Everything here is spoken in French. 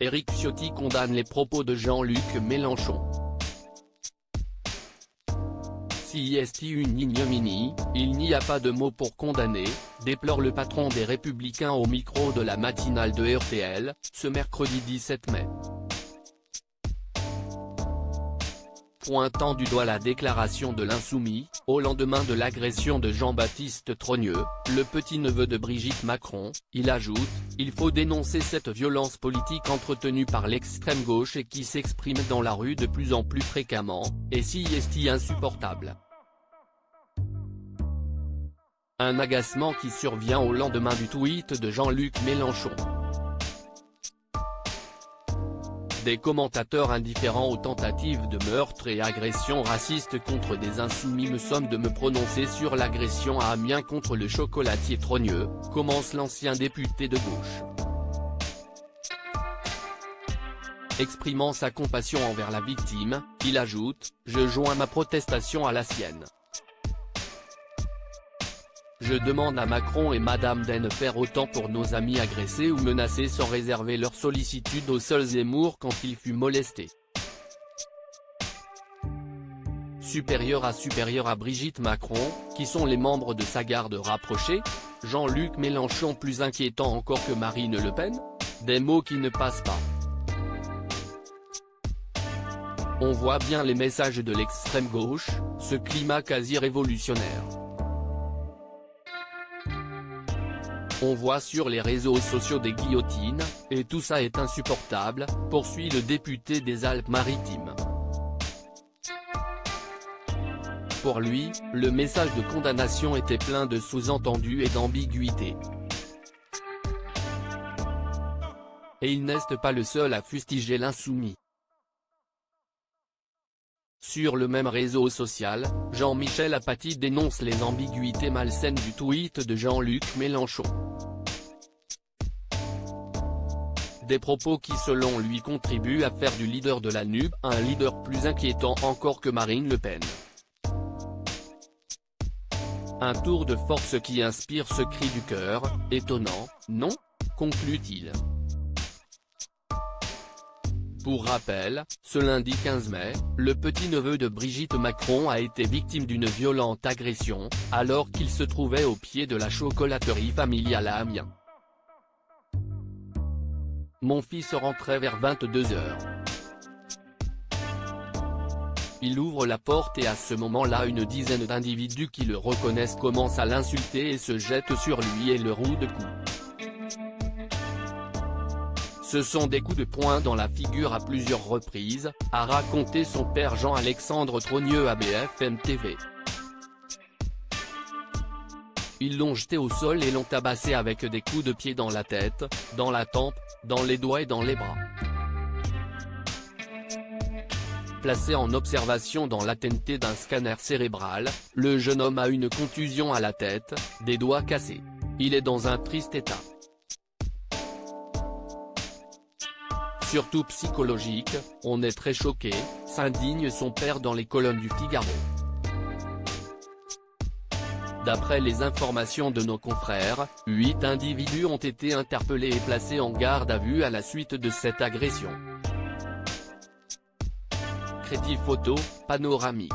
Éric Ciotti condamne les propos de Jean-Luc Mélenchon. Si est une ignominie, il n'y a pas de mots pour condamner, déplore le patron des Républicains au micro de la matinale de RTL, ce mercredi 17 mai. Pointant du doigt la déclaration de l'Insoumis, au lendemain de l'agression de Jean-Baptiste Trogneux, le petit-neveu de Brigitte Macron, il ajoute « Il faut dénoncer cette violence politique entretenue par l'extrême gauche et qui s'exprime dans la rue de plus en plus fréquemment, et si est insupportable ». Un agacement qui survient au lendemain du tweet de Jean-Luc Mélenchon. Des commentateurs indifférents aux tentatives de meurtre et agressions racistes contre des insoumis me somme de me prononcer sur l'agression à Amiens contre le chocolatier Trogneux, commence l'ancien député de gauche. Exprimant sa compassion envers la victime, il ajoute « Je joins ma protestation à la sienne. Je demande à Macron et Madame de ne faire autant pour nos amis agressés ou menacés sans réserver leur sollicitude au seul Zemmour quand il fut molesté. » Supérieur à Brigitte Macron, qui sont les membres de sa garde rapprochée, Jean-Luc Mélenchon plus inquiétant encore que Marine Le Pen ? Des mots qui ne passent pas. On voit bien les messages de l'extrême gauche, ce climat quasi révolutionnaire. On voit sur les réseaux sociaux des guillotines, et tout ça est insupportable, poursuit le député des Alpes-Maritimes. Pour lui, le message de condamnation était plein de sous-entendus et d'ambiguïté. Et il n'est pas le seul à fustiger l'insoumis. Sur le même réseau social, Jean-Michel Apathy dénonce les ambiguïtés malsaines du tweet de Jean-Luc Mélenchon. Des propos qui selon lui contribuent à faire du leader de la NUP un leader plus inquiétant encore que Marine Le Pen. Un tour de force qui inspire ce cri du cœur, étonnant, non ? Conclut-il. Pour rappel, ce lundi 15 mai, le petit-neveu de Brigitte Macron a été victime d'une violente agression, alors qu'il se trouvait au pied de la chocolaterie familiale à Amiens. Mon fils rentrait vers 22 h. Il ouvre la porte et à ce moment-là une dizaine d'individus qui le reconnaissent commencent à l'insulter et se jettent sur lui et le rouent de coups. Ce sont des coups de poing dans la figure à plusieurs reprises, a raconté son père Jean-Alexandre Trogneux à BFM TV. Ils l'ont jeté au sol et l'ont tabassé avec des coups de pied dans la tête, dans la tempe, dans les doigts et dans les bras. Placé en observation dans l'ATNT d'un scanner cérébral, le jeune homme a une contusion à la tête, des doigts cassés. Il est dans un triste état. Surtout psychologique, on est très choqué, s'indigne son père dans les colonnes du Figaro. D'après les informations de nos confrères, 8 individus ont été interpellés et placés en garde à vue à la suite de cette agression. Crédit photo, panoramique.